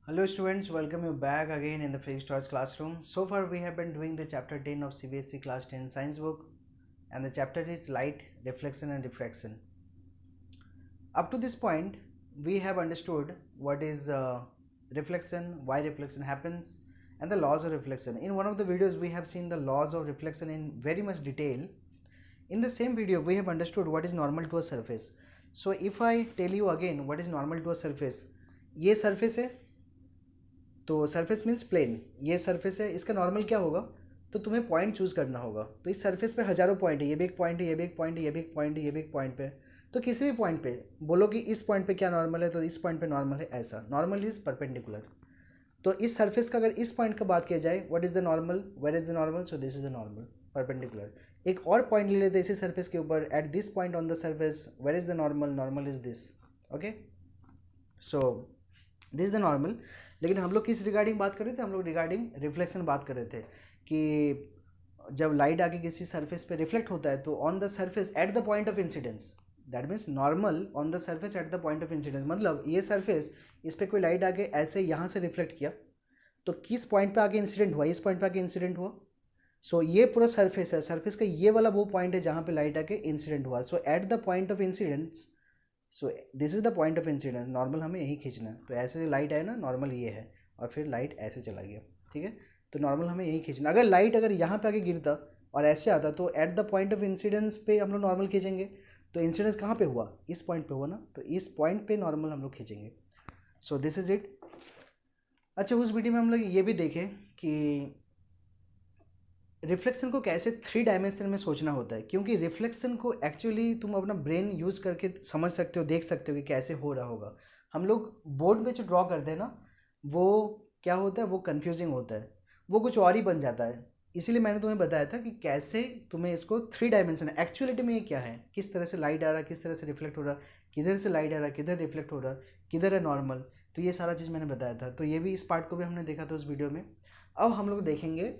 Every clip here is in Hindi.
Hello students, welcome you back again in the Free Stars classroom. So far we have been doing the chapter 10 of CBSE class 10 science book, and the chapter is light, reflection and diffraction. Up to this point we have understood what is reflection, why reflection happens, and the laws of reflection. In one of the videos we have seen the laws of reflection in very much detail. In the same video we have understood what is normal to a surface. So if I tell you again what is normal to a surface, ये surface है तो सरफेस मीन्स प्लेन, ये सरफेस है, इसका नॉर्मल क्या होगा, तो तुम्हें पॉइंट चूज करना होगा। तो इस सरफेस पे हजारों पॉइंट है, ये भी एक पॉइंट है, ये भी एक पॉइंट है, ये भी एक पॉइंट है, ये भी एक पॉइंट पे। तो किसी भी पॉइंट पे बोलो कि इस पॉइंट पे क्या नॉर्मल है, तो इस पॉइंट पे नॉर्मल है, ऐसा नॉर्मल इज परपेंडिकुलर। तो इस सरफेस का अगर इस पॉइंट का बात किया जाए, what is the normal, where is the normal, so this is the normal perpendicular. एक और पॉइंट ले लेते हैं इसी सरफेस के ऊपर, at this point on the surface where is the normal, normal is this. Okay, so this is the normal. लेकिन हम लोग किस रिगार्डिंग बात कर रहे थे, हम लोग रिगार्डिंग रिफ्लेक्शन बात कर रहे थे कि जब लाइट आके किसी सरफेस पे रिफ्लेक्ट होता है तो on the surface at the point of incidence, that means normal on the surface at the point of incidence. मतलब ये सरफेस, इस पर कोई लाइट आके ऐसे यहाँ से रिफ्लेक्ट किया तो किस पॉइंट पे आके इंसिडेंट हुआ, इस पॉइंट पे आके इंसिडेंट हुआ। सो ये पूरा सरफेस है, सरफेस का ये वाला वो पॉइंट है जहाँ पे लाइट आके इंसिडेंट हुआ। So at the point of incidence, so this is the point of incidence, normal हमें यही खींचना है। तो ऐसे लाइट है ना, नॉर्मल ये है, और फिर लाइट ऐसे चला गया, ठीक है। तो नॉर्मल हमें यही खींचना। अगर लाइट अगर यहाँ पे आके गिरता और ऐसे आता तो eight the point of incidence पे हम लोग नॉर्मल खींचेंगे। तो इंसिडेंस कहाँ पे हुआ, इस पॉइंट पे हुआ ना, तो इस पॉइंट पे नॉर्मल हम लोग खींचेंगे। सो दिस इज इट। अच्छा, उस वीडियो में हम लोग ये भी देखें कि रिफ्लेक्शन को कैसे 3 डायमेंशन में सोचना होता है, क्योंकि रिफ्लेक्शन को एक्चुअली तुम अपना ब्रेन यूज़ करके समझ सकते हो, देख सकते हो कि कैसे हो रहा होगा। हम लोग बोर्ड पे जो ड्रॉ करते हैं ना, वो क्या होता है, वो कन्फ्यूजिंग होता है, वो कुछ और ही बन जाता है। इसीलिए मैंने तुम्हें बताया था कि कैसे तुम्हें इसको 3 डायमेंशन, एक्चुअलिटी में ये क्या है, किस तरह से लाइट आ रहा है, किस तरह से रिफ्लेक्ट हो रहा है, किधर से लाइट आ रहा है, किधर रिफ्लेक्ट हो रहा है, किधर है नॉर्मल। तो ये सारा चीज़ मैंने बताया था। तो ये भी, इस पार्ट को भी हमने देखा था उस वीडियो में। अब हम लोग देखेंगे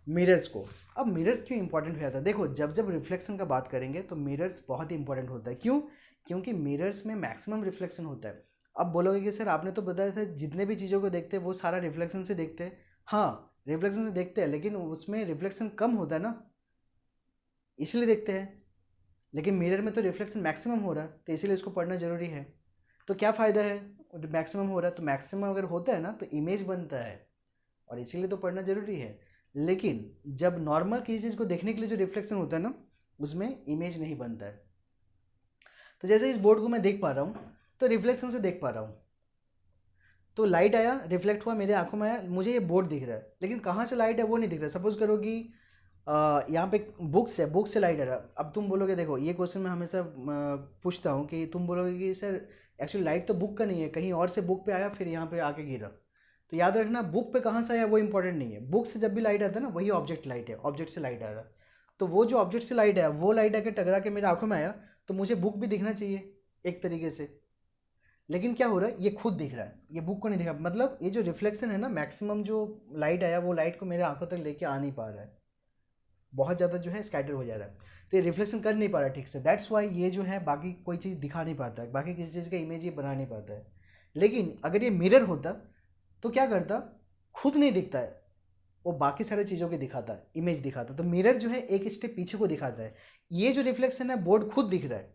मिरर्स को। अब मिरर्स क्यों इंपॉर्टेंट हो जाता है, देखो जब जब रिफ्लेक्शन का बात करेंगे तो मिरर्स बहुत ही इंपॉर्टेंट होता है। क्यों? क्योंकि मिरर्स में मैक्सिमम रिफ्लेक्शन होता है। अब बोलोगे कि सर आपने तो बताया था जितने भी चीज़ों को देखते हैं वो सारा रिफ्लेक्शन से देखते हैं। हाँ, रिफ्लेक्शन से देखते हैं, लेकिन उसमें रिफ्लेक्शन कम होता है ना, इसलिए देखते हैं। लेकिन मिरर में तो रिफ्लेक्शन मैक्सिमम हो रहा है, तो इसीलिए इसको पढ़ना ज़रूरी है। तो क्या फ़ायदा है, मैक्सिमम हो रहा है, तो मैक्सिमम अगर होता है ना तो इमेज बनता है, और इसीलिए तो पढ़ना ज़रूरी है। लेकिन जब नॉर्मल किसी चीज़ को देखने के लिए जो रिफ्लेक्शन होता है ना, उसमें इमेज नहीं बनता है। तो जैसे इस बोर्ड को मैं देख पा रहा हूँ तो रिफ्लेक्शन से देख पा रहा हूँ। तो लाइट आया, रिफ्लेक्ट हुआ, मेरे आंखों में आया, मुझे ये बोर्ड दिख रहा है, लेकिन कहाँ से लाइट है वो नहीं दिख रहा। सपोज करो कि यहाँ पे बुक्स है, बुक से लाइट आ रहा है। अब तुम बोलोगे, देखो ये क्वेश्चन मैं हमेशा पूछता हूँ कि तुम बोलोगे कि सर एक्चुअली लाइट तो बुक का नहीं है, कहीं और से बुक पे आया फिर यहाँ पे आके गिरा। तो याद रखना, बुक पे कहाँ से आया वो इंपॉर्टेंट नहीं है। बुक से जब भी लाइट आता है ना, वही ऑब्जेक्ट लाइट है, ऑब्जेक्ट से लाइट आ रहा है। तो वो जो ऑब्जेक्ट से लाइट है वो लाइट आके टकरा के मेरे आंखों में आया, तो मुझे बुक भी दिखना चाहिए एक तरीके से। लेकिन क्या हो रहा है, ये खुद दिख रहा है, ये बुक को नहीं दिख रहा। मतलब ये जो रिफ्लेक्शन है ना, मैक्सिमम जो लाइट आया वो लाइट को मेरे आंखों तक लेके आ नहीं पा रहा है, बहुत ज़्यादा जो है स्कैटर हो जा रहा है। तो ये रिफ्लेक्शन कर नहीं पा रहा ठीक से, दैट्स वाई ये जो है बाकी कोई चीज़ दिखा नहीं पाता है, बाकी किसी चीज़ का इमेज ये बना नहीं पाता है। लेकिन अगर ये मिरर होता तो क्या करता, खुद नहीं दिखता है, वो बाकी सारी चीज़ों की दिखाता है, इमेज दिखाता है। तो मिरर जो है एक स्टेप पीछे को दिखाता है। ये जो रिफ्लेक्शन है, बोर्ड खुद दिख रहा है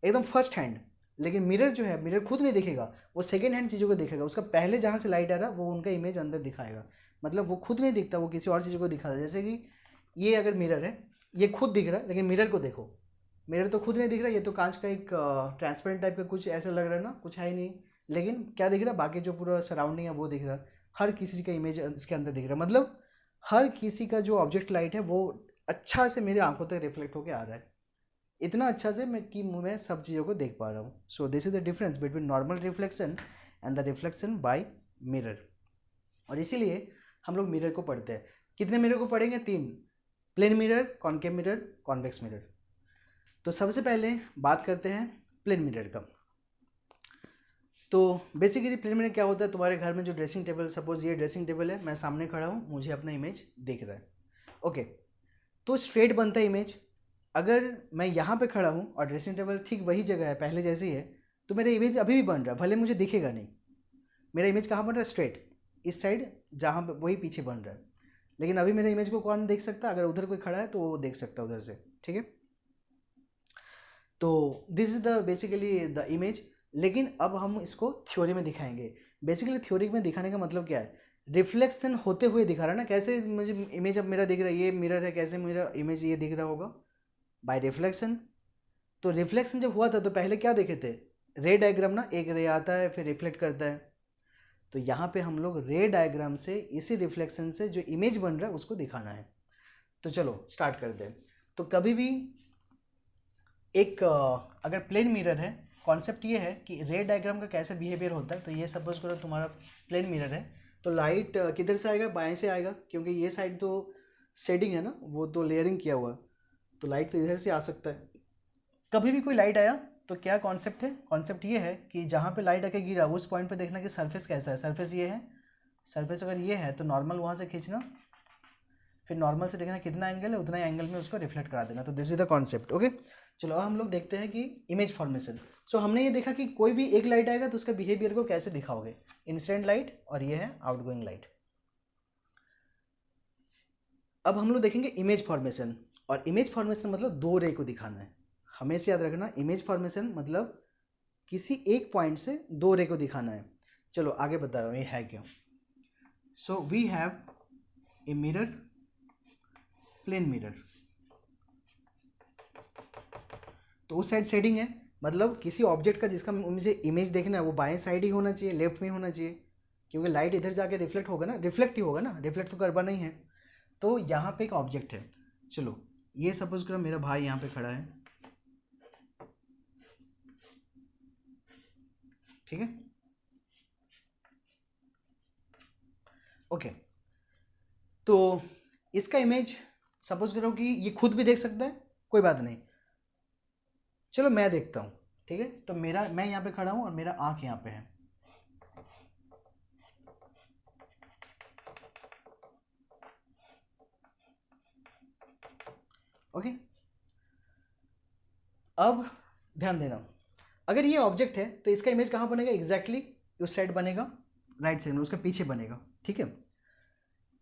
एकदम फर्स्ट हैंड, लेकिन मिरर जो है, मिरर खुद नहीं दिखेगा, वो सेकेंड हैंड चीज़ों को दिखेगा। उसका पहले जहाँ से लाइट आ रहा है वो उनका इमेज अंदर दिखाएगा। मतलब वो खुद नहीं दिखता, वो किसी और चीज़ों को दिखाता है। जैसे कि ये अगर मिरर है, ये खुद दिख रहा है, लेकिन मिरर को देखो, मिरर तो खुद नहीं दिख रहा, ये तो कांच का एक ट्रांसपेरेंट टाइप का कुछ ऐसा लग रहा है ना, कुछ है ही नहीं। लेकिन क्या दिख रहा है, बाकी जो पूरा सराउंडिंग है वो दिख रहा है, हर किसी का इमेज इसके अंदर दिख रहा है। मतलब हर किसी का जो ऑब्जेक्ट लाइट है वो अच्छा से मेरे आंखों तक रिफ्लेक्ट होकर आ रहा है, इतना अच्छा से मैं कि मैं सब चीज़ों को देख पा रहा हूँ। सो this is the difference between normal reflection and the reflection by mirror. और इसीलिए हम लोग मिरर को पढ़ते हैं। कितने मिरर को पढ़ेंगे? 3, plane mirror, concave mirror, convex mirror. तो सबसे पहले बात करते हैं प्लेन मिरर का। तो बेसिकली प्लेन मिरर क्या होता है, तुम्हारे घर में जो ड्रेसिंग टेबल, सपोज ये ड्रेसिंग टेबल है, मैं सामने खड़ा हूँ, मुझे अपना इमेज दिख रहा है, ओके। तो स्ट्रेट बनता है इमेज। अगर मैं यहाँ पे खड़ा हूँ और ड्रेसिंग टेबल ठीक वही जगह है, पहले जैसी है, तो मेरा इमेज अभी भी बन रहा है, भले मुझे दिखेगा नहीं। मेरा इमेज कहाँ बन रहा है, स्ट्रेट इस साइड, जहाँ पे वही पीछे बन रहा है। लेकिन अभी मेरे इमेज को कौन देख सकता है, अगर उधर कोई खड़ा है तो वो देख सकता है उधर से, ठीक है। तो this is the basically the image. लेकिन अब हम इसको थ्योरी में दिखाएंगे। बेसिकली थ्योरी में दिखाने का मतलब क्या है, रिफ्लेक्शन होते हुए दिखा रहा है ना। कैसे मुझे इमेज अब मेरा दिख रहा है, ये मिरर है, कैसे मेरा इमेज ये दिख रहा होगा, बाय रिफ्लेक्शन। तो रिफ्लेक्शन जब हुआ था तो पहले क्या देखे थे, रे डायग्राम ना, एक रे आता है फिर रिफ्लेक्ट करता है। तो यहाँ पे हम लोग रे डायग्राम से इसी रिफ्लेक्शन से जो इमेज बन रहा है उसको दिखाना है। तो चलो स्टार्ट करते हैं। तो कभी भी एक अगर प्लेन मिरर है, कॉन्सेप्ट ये है कि रे डायग्राम का कैसे बिहेवियर होता है। तो ये सपोज करो तुम्हारा प्लेन मिरर है, तो लाइट किधर से आएगा, बाएं से आएगा, क्योंकि ये साइड तो शेडिंग है ना, वो तो लेयरिंग किया हुआ है, तो लाइट तो इधर से आ सकता है। कभी भी कोई लाइट आया तो क्या कॉन्सेप्ट है, कॉन्सेप्ट ये है कि जहाँ पे लाइट आके गिरा उस पॉइंट पे देखना कि सरफेस कैसा है। सरफेस ये है, सरफेस अगर ये है तो नॉर्मल वहाँ से खींचना, फिर नॉर्मल से देखना कितना एंगल है, उतना एंगल में उसको रिफ्लेक्ट करा देना। तो this is the concept, okay. चलो अब हम लोग देखते हैं कि इमेज फॉर्मेशन। सो हमने ये देखा कि कोई भी एक लाइट आएगा तो उसका बिहेवियर को कैसे दिखाओगे, इंसिडेंट लाइट और ये है आउटगोइंग लाइट। अब हम लोग देखेंगे इमेज फॉर्मेशन। और इमेज फॉर्मेशन मतलब दो रे को दिखाना है, हमेशा याद रखना। इमेज फॉर्मेशन मतलब किसी एक पॉइंट से दो रे को दिखाना है। चलो आगे बता रहा हूँ ये है क्या। So we have a mirror, plane mirror. तो उस साइड शेडिंग है, मतलब किसी ऑब्जेक्ट का जिसका मुझे इमेज देखना है वो बाएं साइड ही होना चाहिए, लेफ्ट में होना चाहिए, क्योंकि लाइट इधर जाके रिफ्लेक्ट होगा ना, रिफ्लेक्ट ही होगा ना, रिफ्लेक्ट तो करवा नहीं है। तो यहाँ पे एक ऑब्जेक्ट है, चलो ये सपोज करो मेरा भाई यहाँ पे खड़ा है, ठीक है, ओके। तो इसका इमेज सपोज करो कि ये खुद भी देख सकता है, कोई बात नहीं, चलो मैं देखता हूँ, ठीक है। तो मेरा, मैं यहाँ पे खड़ा हूँ और मेरा आँख यहाँ पे है, ओके। अब ध्यान देना, अगर ये ऑब्जेक्ट है तो इसका इमेज कहाँ बनेगा, एग्जैक्टली उस साइड बनेगा, राइट साइड में, उसका पीछे बनेगा, ठीक है।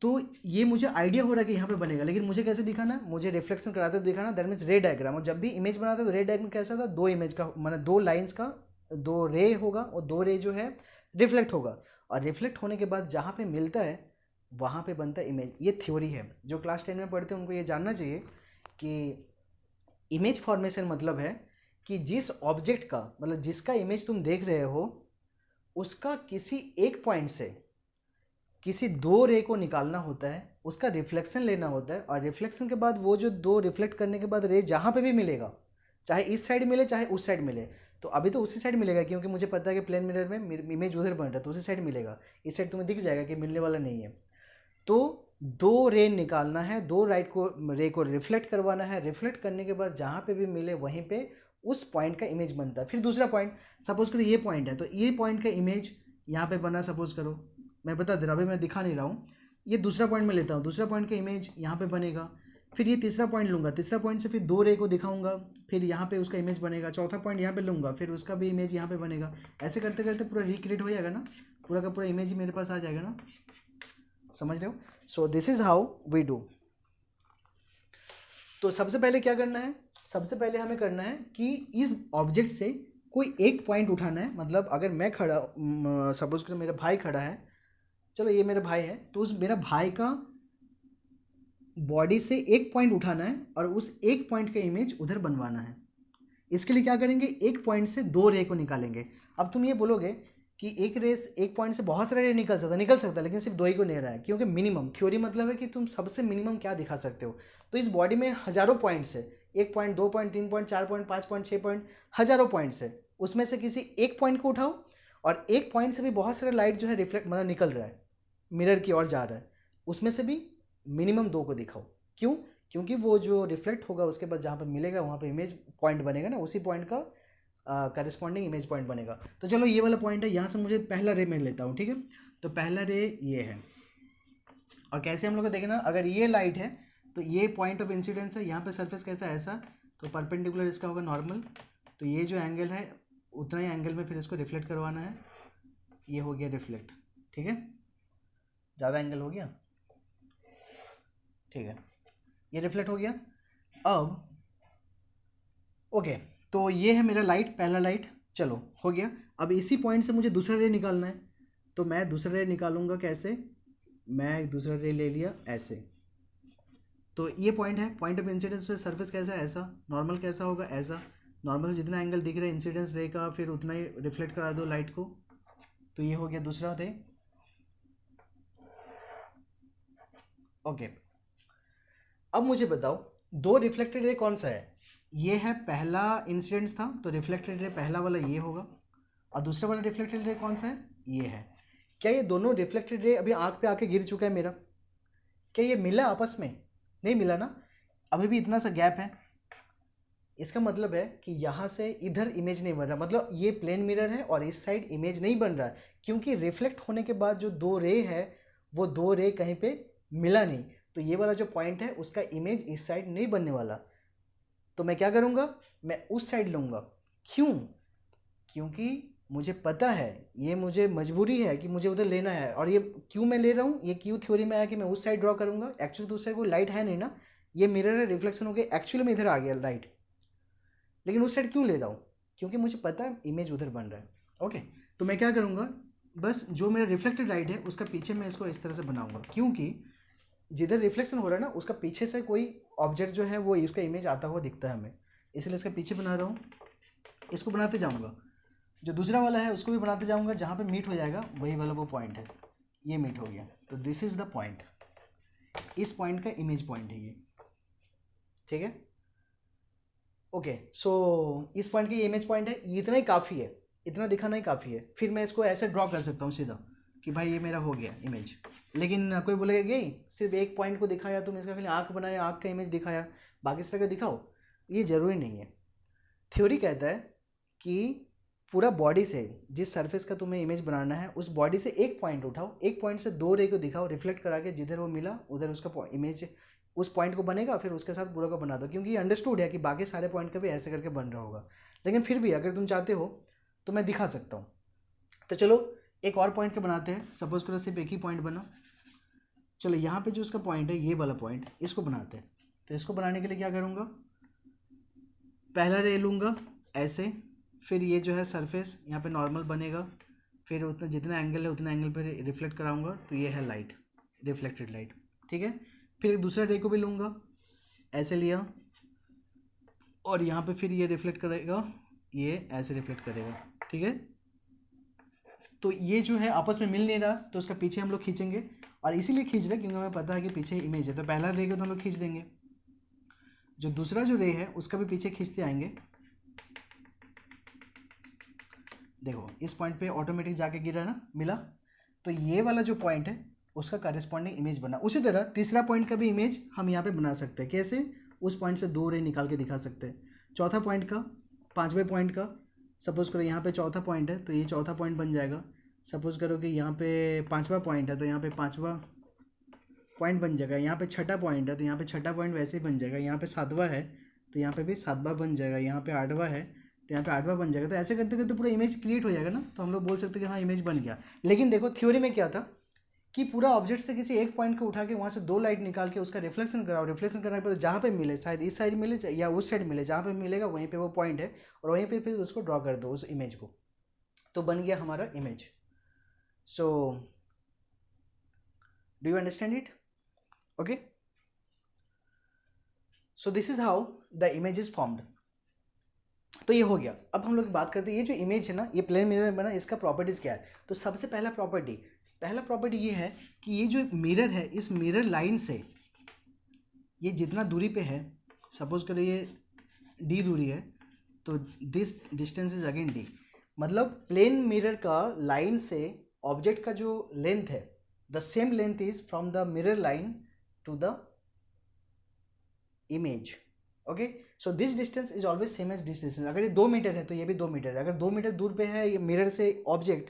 तो ये मुझे आइडिया हो रहा है कि यहाँ पे बनेगा, लेकिन मुझे कैसे दिखाना है, मुझे रिफ्लेक्शन कराते हुए दिखाना, दैट मीन्स रे डायग्राम। और जब भी इमेज बनाते तो रे डायग्राम कैसा था, दो इमेज का, मतलब दो लाइन्स का दो रे होगा, और दो रे जो है रिफ्लेक्ट होगा, और रिफ्लेक्ट होने के बाद जहाँ पे मिलता है वहाँ पे बनता है इमेज। ये थ्योरी है, जो क्लास 10 में पढ़ते हैं उनको ये जानना चाहिए कि इमेज फॉर्मेशन मतलब है कि जिस ऑब्जेक्ट का, मतलब जिसका इमेज तुम देख रहे हो, उसका किसी एक पॉइंट से किसी दो रे को निकालना होता है, उसका रिफ्लेक्शन लेना होता है, और रिफ्लेक्शन के बाद वो जो दो रिफ्लेक्ट करने के बाद रे जहाँ पे भी मिलेगा, चाहे इस साइड मिले चाहे उस साइड मिले, तो अभी तो उसी साइड मिलेगा क्योंकि मुझे पता है कि प्लेन मिरर में इमेज उधर बन रहा है, तो उसी साइड मिलेगा, इस साइड तुम्हें दिख जाएगा कि मिलने वाला नहीं है। तो दो रे निकालना है, दो राइट को रे को रिफ्लेक्ट करवाना है, रिफ्लेक्ट करने के बाद जहाँ पे भी मिले वहीं पे उस पॉइंट का इमेज बनता है। फिर दूसरा पॉइंट, सपोज करो ये पॉइंट है, तो ये पॉइंट का इमेज यहाँ पे बना, सपोज करो, मैं बता दे रहा हूँ, अभी मैं दिखा नहीं रहा हूँ, ये दूसरा पॉइंट में लेता हूँ, दूसरा पॉइंट का इमेज यहाँ पे बनेगा। फिर ये तीसरा पॉइंट लूँगा, तीसरा पॉइंट से फिर दो रे को दिखाऊंगा, फिर यहाँ पे उसका इमेज बनेगा, चौथा पॉइंट यहाँ पे लूँगा, फिर उसका भी इमेज यहाँ पे बनेगा। ऐसे करते करते पूरा रिक्रिएट हो जाएगा ना, पूरा का पूरा इमेज मेरे पास आ जाएगा ना, समझ रहे हो। So this is how we do. तो सबसे पहले क्या करना है, सबसे पहले हमें करना है कि इस ऑब्जेक्ट से कोई एक पॉइंट उठाना है। मतलब अगर मैं खड़ा, सपोज करो मेरा भाई खड़ा है, चलो ये मेरा भाई है, तो उस मेरा भाई का बॉडी से एक पॉइंट उठाना है और उस एक पॉइंट का इमेज उधर बनवाना है। इसके लिए क्या करेंगे, एक पॉइंट से दो रे को निकालेंगे। अब तुम ये बोलोगे कि एक रेस, एक पॉइंट से बहुत सारे रे निकल सकता, लेकिन सिर्फ दो ही को ले रहा है, क्योंकि मिनिमम थ्योरी मतलब है कि तुम सबसे मिनिमम क्या दिखा सकते हो। तो इस बॉडी में हजारों पॉइंट्स है, एक पॉइंट, दो पॉइंट, तीन पॉइंट, चार पॉइंट, पाँच पॉइंट, छः पॉइंट, हजारों पॉइंट्स है, उसमें से किसी एक पॉइंट को उठाओ, और एक पॉइंट से भी बहुत सारे लाइट जो है रिफ्लेक्ट, मतलब निकल रहा है, मिरर की ओर जा रहा है, उसमें से भी मिनिमम दो को दिखाओ। क्यों, क्योंकि वो जो रिफ्लेक्ट होगा उसके बाद जहाँ पर मिलेगा वहाँ पर इमेज पॉइंट बनेगा ना, उसी पॉइंट का करस्पॉन्डिंग इमेज पॉइंट बनेगा। तो चलो ये वाला पॉइंट है, यहाँ से मुझे पहला रे मैं लेता हूँ, ठीक है। तो पहला रे ये है, और कैसे हम लोग को देखना, अगर ये लाइट है तो ये पॉइंट ऑफ इंसिडेंस है, यहाँ पे सरफेस कैसा है, ऐसा, तो परपेंडिकुलर इसका होगा नॉर्मल, तो ये जो एंगल है उतना ही एंगल में फिर इसको रिफ्लेक्ट करवाना है, ये हो गया रिफ्लेक्ट, ठीक है, ज़्यादा एंगल हो गया, ठीक है, ये रिफ्लेक्ट हो गया। अब ओके, तो ये है मेरा लाइट, पहला लाइट, चलो हो गया। अब इसी पॉइंट से मुझे दूसरा रे निकालना है, तो मैं दूसरा रे निकालूंगा कैसे, मैं दूसरा रे ले लिया ऐसे, तो ये पॉइंट है, पॉइंट ऑफ इंसिडेंस पे सरफेस कैसा है, ऐसा, नॉर्मल कैसा होगा, ऐसा, नॉर्मल जितना एंगल दिख रहा है इंसिडेंस रे का फिर उतना ही रिफ्लेक्ट करा दो लाइट को, तो ये हो गया दूसरा रे। ओके, अब मुझे बताओ दो रिफ्लेक्टेड रे कौन सा है, ये है पहला इंसिडेंस था तो रिफ्लेक्टेड रे पहला वाला ये होगा, और दूसरा वाला रिफ्लेक्टेड रे कौन सा है, ये है। क्या ये दोनों रिफ्लेक्टेड रे अभी आँख पे आके गिर चुका है मेरा, क्या ये मिला आपस में, नहीं मिला ना, अभी भी इतना सा गैप है, इसका मतलब है कि यहाँ से इधर इमेज नहीं बन रहा, मतलब ये प्लेन मिरर है और इस साइड इमेज नहीं बन रहा है, क्योंकि रिफ्लेक्ट होने के बाद जो दो रे है वो दो रे कहीं पे मिला नहीं, तो ये वाला जो पॉइंट है उसका इमेज इस साइड नहीं बनने वाला, तो मैं क्या करूँगा, मैं उस साइड लूँगा, क्यों, क्योंकि मुझे पता है, ये मुझे मजबूरी है कि मुझे उधर लेना है, और ये क्यों मैं ले रहा हूँ, ये क्यों थ्योरी में आया कि मैं उस साइड ड्रॉ करूँगा, एक्चुअली तो उस साइड कोई लाइट है नहीं ना, ये मिरर है, रिफ्लेक्शन हो गया, एक्चुअली में इधर आ गया लाइट, लेकिन उस साइड क्यों ले रहा हूँ, क्योंकि मुझे पता है इमेज उधर बन रहा है। ओके, तो मैं क्या करूँगा, बस जो मेरा रिफ्लेक्टेड लाइट है उसका पीछे मैं इसको इस तरह से बनाऊँगा, क्योंकि जिधर रिफ्लेक्शन हो रहा है ना उसका पीछे से कोई ऑब्जेक्ट जो है वो उसका इमेज आता हुआ दिखता है हमें, इसलिए इसका पीछे बना रहा हूँ, इसको बनाते जाऊँगा, जो दूसरा वाला है उसको भी बनाते जाऊँगा, जहाँ पे मीट हो जाएगा वही वाला वो पॉइंट है, ये मीट हो गया, तो दिस इज़ द पॉइंट, इस पॉइंट का इमेज पॉइंट है ये, ठीक है। ओके, सो इस पॉइंट का ये इमेज पॉइंट है, ये इतना ही काफ़ी है, इतना दिखाना ही काफ़ी है, फिर मैं इसको ऐसे ड्रॉ कर सकता हूँ सीधा कि भाई ये मेरा हो गया इमेज, लेकिन कोई बोलेगा कि सिर्फ एक पॉइंट को दिखाया तुम, इसका खाली आँख बनाया, आँख का इमेज दिखाया, बाकी तरह का दिखाओ, ये ज़रूरी नहीं है। थ्योरी कहता है कि पूरा बॉडी से जिस सरफेस का तुम्हें इमेज बनाना है उस बॉडी से एक पॉइंट उठाओ, एक पॉइंट से दो रे को दिखाओ, रिफ्लेक्ट करा के जिधर वो मिला उधर उसका इमेज उस पॉइंट को बनेगा, फिर उसके साथ पूरा को बना दो, क्योंकि ये अंडरस्टूड है कि बाकी सारे पॉइंट का भी ऐसे करके बन रहा होगा, लेकिन फिर भी अगर तुम चाहते हो तो मैं दिखा सकता हूँ। तो चलो एक और पॉइंट का बनाते हैं, सपोज करो सिर्फ एक ही पॉइंट बना, चलो यहाँ पे जो उसका पॉइंट है ये वाला पॉइंट, इसको बनाते हैं, तो इसको बनाने के लिए क्या करूँगा, पहला रे लूँगा ऐसे, फिर ये जो है सरफेस यहाँ पे नॉर्मल बनेगा, फिर उतना जितना एंगल है उतना एंगल पे रिफ्लेक्ट कराऊंगा, तो ये है लाइट, रिफ्लेक्टेड लाइट, ठीक है। फिर एक दूसरा रे को भी लूँगा, ऐसे लिया, और यहाँ पे फिर ये रिफ्लेक्ट करेगा, ये ऐसे रिफ्लेक्ट करेगा, ठीक है। तो ये जो है आपस में मिल नहीं रहा, तो उसका पीछे हम लोग खींचेंगे, और इसीलिए खींच रहे क्योंकि हमें पता है कि पीछे इमेज है, तो पहला रे को तो हम लोग खींच देंगे, जो दूसरा जो रे है उसका भी पीछे खींचते आएंगे, देखो इस पॉइंट पे ऑटोमेटिक जाके गिरा ना, मिला, तो ये वाला जो पॉइंट है उसका करेस्पॉन्डिंग इमेज बना। उसी तरह तीसरा पॉइंट का भी इमेज हम यहाँ पे बना सकते हैं, कैसे, उस पॉइंट से दो रे निकाल के दिखा सकते हैं। चौथा पॉइंट का, पांचवें पॉइंट का, सपोज करो यहाँ पे चौथा पॉइंट है तो ये चौथा पॉइंट बन जाएगा, सपोज करो कि यहाँ पे पाँचवा पॉइंट है तो यहाँ पे पाँचवा पॉइंट बन जाएगा, यहाँ पे छठा पॉइंट है तो यहाँ पे छठा पॉइंट वैसे ही बन जाएगा, यहाँ पे सातवां है तो यहाँ पे भी सातवां बन जाएगा, यहाँ पे आठवां है तो यहाँ पे आठवां बन जाएगा, तो ऐसे करते करते पूरा इमेज क्रिएट हो जाएगा ना, तो हम लोग बोल सकते हैं कि हाँ इमेज बन गया। लेकिन देखो थ्योरी में क्या था कि पूरा ऑब्जेक्ट से किसी एक पॉइंट को उठा के वहाँ से दो लाइट निकाल के उसका रिफ्लेक्शन कराओ, रिफ्लेक्शन करने के बाद जहाँ पे मिले, शायद इस साइड मिले या उस साइड मिले, जहाँ पे मिलेगा वहीं पे वो पॉइंट है और वहीं पे फिर उसको ड्रॉ कर दो उस इमेज को, तो बन गया हमारा image. So do you understand it, okay. So this is how the image is formed. तो ये हो गया। अब हम लोग बात करते हैं ये जो इमेज है ना, ये प्लेन मिरर में बना, इसका प्रॉपर्टीज़ क्या है। तो सबसे पहला प्रॉपर्टी ये है कि ये जो मिरर है, इस मिरर लाइन से ये जितना दूरी पे है, सपोज करो ये डी दूरी है, तो this distance is again D, मतलब प्लेन मिरर का लाइन से ऑब्जेक्ट का जो लेंथ है, the same length is from the mirror line to the image, okay. So this distance is always same as this distance. अगर ये 2 मीटर है तो ये भी 2 मीटर है। अगर 2 मीटर दूर पे है ये मिरर से ऑब्जेक्ट,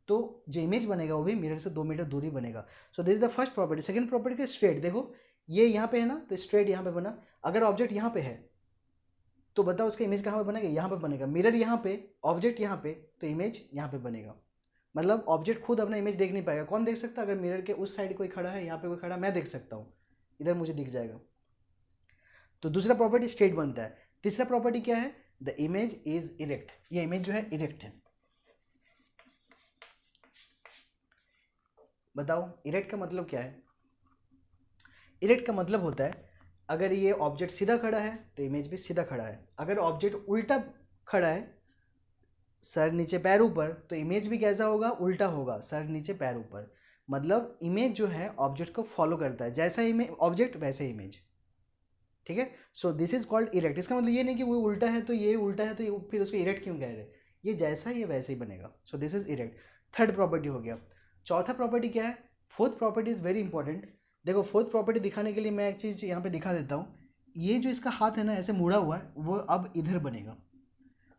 तो जो इमेज बनेगा वो भी मिरर से 2 मीटर दूरी बनेगा। सो this is the first property. Second property का स्ट्रेट, देखो ये यहाँ पे है ना, तो स्ट्रेट यहाँ पे बना। अगर ऑब्जेक्ट यहाँ पे है तो बताओ उसका इमेज कहाँ पे बनेगा, यहाँ पे बनेगा। मिरर यहाँ पे, ऑब्जेक्ट यहाँ पे, तो इमेज यहाँ पे बनेगा। मतलब ऑब्जेक्ट खुद अपना इमेज देख नहीं पाएगा। कौन देख सकता है? अगर मिरर के उस साइड कोई खड़ा है, यहाँ पे कोई खड़ा है, मैं देख सकता हूँ, इधर मुझे दिख जाएगा। तो दूसरा प्रॉपर्टी स्ट्रेट बनता है। तीसरा प्रॉपर्टी क्या है? The image is erect. ये इमेज जो है इरेक्ट है। बताओ इरेक्ट का मतलब क्या है? इरेक्ट का मतलब होता है अगर ये ऑब्जेक्ट सीधा खड़ा है तो इमेज भी सीधा खड़ा है। अगर ऑब्जेक्ट उल्टा खड़ा है, सर नीचे पैर ऊपर, तो इमेज भी कैसा होगा? उल्टा होगा, सर नीचे पैर ऊपर। मतलब इमेज जो है ऑब्जेक्ट को फॉलो करता है, जैसा इमेज ऑब्जेक्ट वैसे इमेज। ठीक है, सो दिस इज कॉल्ड इरेक्ट। इसका मतलब ये नहीं कि वो उल्टा है तो ये उल्टा है तो ये, फिर उसको इरेक्ट क्यों कह रहे हैं? ये जैसा ये वैसे ही बनेगा। सो this is erect. Third property हो गया। चौथा प्रॉपर्टी क्या है? Fourth property is very important. देखो फोर्थ प्रॉपर्टी दिखाने के लिए मैं एक चीज़ यहाँ पे दिखा देता हूँ। ये जो इसका हाथ है ना ऐसे मुड़ा हुआ है, वो अब इधर बनेगा,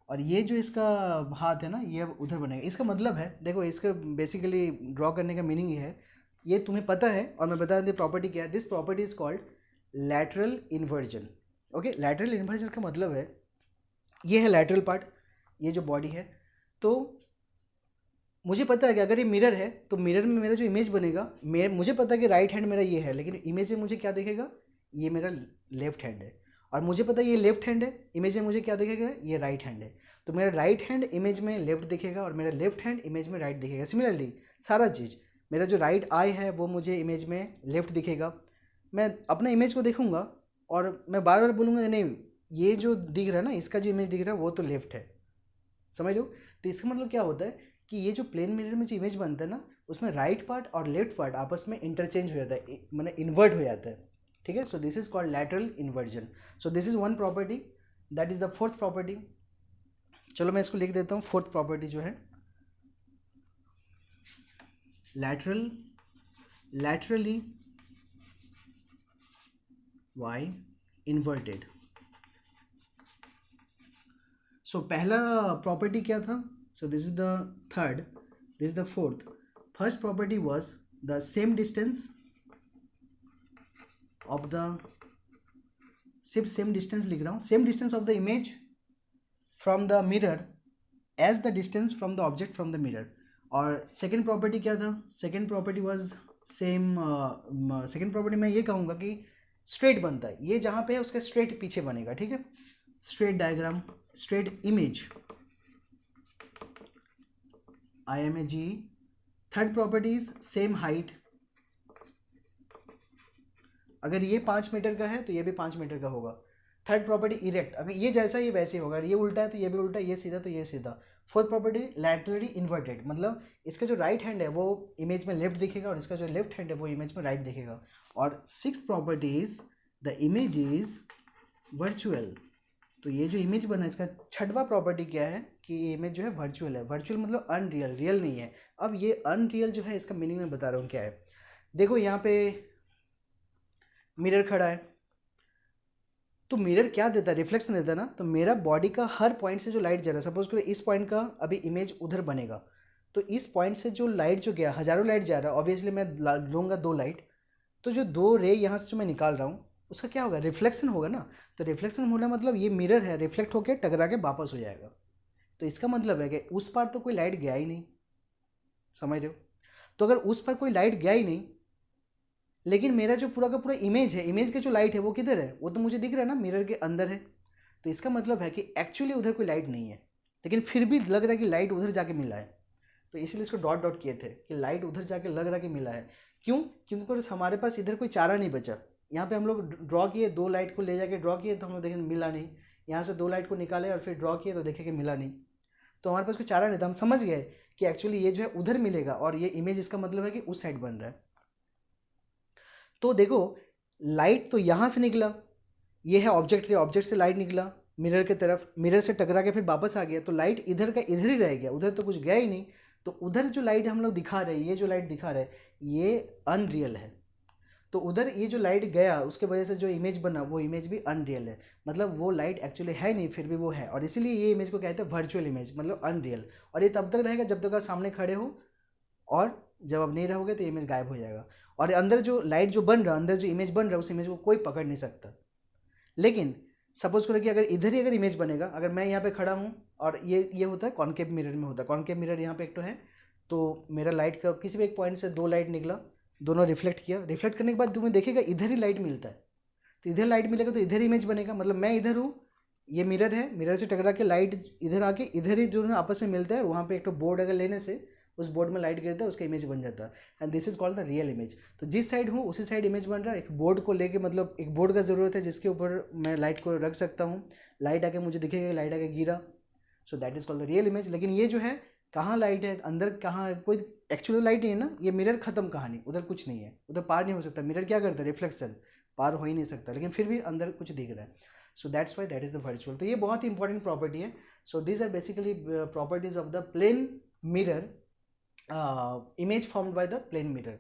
और ये जो इसका हाथ है ना ये अब उधर बनेगा। इसका मतलब है, देखो इसका बेसिकली ड्रॉ करने का मीनिंग ये है, ये तुम्हें पता है और मैं बता दें प्रॉपर्टी क्या है। This property is called lateral inversion. Okay, lateral inversion का मतलब है, ये है लैटरल पार्ट, ये जो बॉडी है। तो मुझे पता है कि अगर ये मिरर है तो मिरर में मेरा जो इमेज बनेगा, मुझे पता है कि राइट हैंड मेरा ये है, लेकिन इमेज में मुझे क्या दिखेगा? ये मेरा लेफ्ट हैंड है। और मुझे पता है ये लेफ्ट हैंड है, इमेज में मुझे क्या दिखेगा? ये राइट हैंड है। तो मेरा राइट हैंड इमेज में लेफ्ट दिखेगा और मेरा लेफ्ट हैंड इमेज में राइट दिखेगा। सिमिलरली सारा चीज़, मेरा जो राइट आई है वो मुझे इमेज में लेफ्ट दिखेगा। मैं अपना इमेज को देखूंगा और मैं बार बार बोलूँगा नहीं, ये जो दिख रहा है ना, इसका जो इमेज दिख रहा है वो तो लेफ्ट है। समझ लो? तो इसका मतलब क्या होता है कि ये जो प्लेन मिरर में जो इमेज बनता है ना, उसमें राइट पार्ट और लेफ्ट पार्ट आपस में इंटरचेंज हो जाता है, मतलब इन्वर्ट हो जाता है। ठीक है, सो this is called lateral inversion. So this is one property, that is the fourth property. चलो मैं इसको लिख देता हूँ। फोर्थ प्रॉपर्टी जो है लैटरली वाई इन्वर्टेड। सो पहला प्रॉपर्टी क्या था? So this is the third, this is the fourth. First property was the same distance of the, सिर्फ सेम डिस्टेंस लिख रहा हूँ, same distance of the image from the mirror as the distance from the object from the mirror. और सेकेंड प्रॉपर्टी क्या था? Second property was same, second property मैं ये कहूँगा कि स्ट्रेट बनता है, ये जहाँ पे है उसका स्ट्रेट पीछे बनेगा। ठीक है, straight diagram, straight image, IMAG। Third property is same height, अगर ये 5 मीटर का है तो ये भी 5 मीटर का होगा। थर्ड प्रॉपर्टी इरेक्ट, अगर ये जैसा ये वैसे होगा, ये उल्टा है तो ये भी उल्टा, ये सीधा तो ये सीधा। फोर्थ प्रॉपर्टी लैटरली इन्वर्टेड, मतलब इसका जो राइट हैंड है वो इमेज में लेफ्ट दिखेगा और इसका जो लेफ्ट हैंड है वो इमेज में राइट दिखेगा। और six property is the image is virtual. तो ये जो इमेज बना है इसका छठवां प्रॉपर्टी क्या है कि ये इमेज जो है वर्चुअल है। वर्चुअल मतलब अनरियल, रियल नहीं है। अब ये अनरियल जो है इसका मीनिंग मैं बता रहा हूँ क्या है। देखो यहाँ पे मिरर खड़ा है, तो मिरर क्या देता है? रिफ्लेक्शन देता है ना। तो मेरा बॉडी का हर पॉइंट से जो लाइट जा रहा है, सपोज करो इस पॉइंट का अभी इमेज उधर बनेगा, तो इस पॉइंट से जो लाइट जो गया, हज़ारों लाइट जा रहा है, ऑब्वियसली मैं लूँगा 2 लाइट, तो जो 2 रे यहाँ से जो मैं निकाल रहा हूँ उसका क्या होगा? रिफ्लेक्शन होगा ना। तो रिफ्लेक्शन होना मतलब ये मिरर है, रिफ्लेक्ट होकर टकरा के वापस हो जाएगा। तो इसका मतलब है कि उस पार तो कोई लाइट गया ही नहीं। समझ रहे हो? तो अगर उस पर कोई लाइट गया ही नहीं, लेकिन मेरा जो पूरा का पूरा इमेज है, इमेज के जो लाइट है वो किधर है? वो तो मुझे दिख रहा है ना, मिरर के अंदर है। तो इसका मतलब है कि एक्चुअली उधर कोई लाइट नहीं है, लेकिन फिर भी लग रहा है कि लाइट उधर जाके मिला है। तो इसलिए इसको डॉट डॉट किए थे कि लाइट उधर जाके लग रहा है कि मिला है। क्यों? क्योंकि हमारे पास इधर कोई चारा नहीं बचा। यहाँ पे हम लोग ड्रॉ किए, 2 लाइट को ले जाके ड्रॉ किए तो हम लोग देखें मिला नहीं। यहाँ से 2 लाइट को निकाले और फिर ड्रॉ किए तो देखे कि मिला नहीं। तो हमारे पास कोई चारा नहीं था, हम समझ गए कि एक्चुअली ये जो है उधर मिलेगा और ये इमेज इसका मतलब है कि उस साइड बन रहा है। तो देखो लाइट तो यहाँ से निकला, ये है ऑब्जेक्ट रे, ऑब्जेक्ट से लाइट निकला मिरर की तरफ, मिरर से टकरा के फिर वापस आ गया, तो लाइट इधर का इधर ही रह गया, उधर तो कुछ गया ही नहीं। तो उधर जो लाइट हम लोग दिखा रहे हैं, ये जो लाइट दिखा रहे हैं ये अनरियल है। तो उधर ये जो लाइट गया उसके वजह से जो इमेज बना वो इमेज भी अनरियल है, मतलब वो लाइट एक्चुअली है नहीं फिर भी वो है। और इसीलिए ये इमेज को कहते हैं वर्चुअल इमेज, मतलब अनरियल। और ये तब तक रहेगा जब तक आप सामने खड़े हो, और जब आप नहीं रहोगे तो इमेज गायब हो जाएगा। और अंदर जो लाइट जो बन रहा है, अंदर जो इमेज बन रहा है, उस इमेज को कोई पकड़ नहीं सकता। लेकिन सपोज करो कि अगर इधर ही अगर इमेज बनेगा, अगर मैं यहाँ पे खड़ा हूँ और ये होता है कॉनकेव मिरर में होता है, कॉनकेव मिरर यहाँ पे एक तो है, तो मेरा लाइट का किसी भी एक पॉइंट से दो लाइट निकला, दोनों रिफ्लेक्ट किया, रिफ्लेक्ट करने के बाद तुम्हें देखेगा इधर ही लाइट मिलता है, तो इधर लाइट मिलेगा तो इधर इमेज बनेगा, मतलब मैं इधर हूँ, ये मिरर है, मिरर से टकरा के लाइट इधर आके इधर ही जो है आपस में मिलता है, वहाँ पे एक तो बोर्ड अगर लेने से उस बोर्ड में लाइट गिरता है, उसका इमेज बन जाता है, and this is called the real image. तो जिस साइड हूँ उसी साइड इमेज बन रहा है, एक बोर्ड को लेके, मतलब एक बोर्ड का ज़रूरत है जिसके ऊपर मैं लाइट को रख सकता हूँ, लाइट आके मुझे दिखेगा, लाइट आके गिरा, so that is called the real image. लेकिन ये जो है कहाँ लाइट है, अंदर कहाँ है, कोई एक्चुअल लाइट नहीं है ना, ये मिरर खत्म कहानी, उधर कुछ नहीं है, उधर पार नहीं हो सकता, मिरर क्या करता है, रिफ्लेक्शन, पार हो ही नहीं सकता, लेकिन फिर भी अंदर कुछ दिख रहा है, so that's why that is the virtual. तो ये बहुत ही इंपॉर्टेंट प्रॉपर्टी है। So these are basically properties of the plane mirror, image formed by the plane mirror।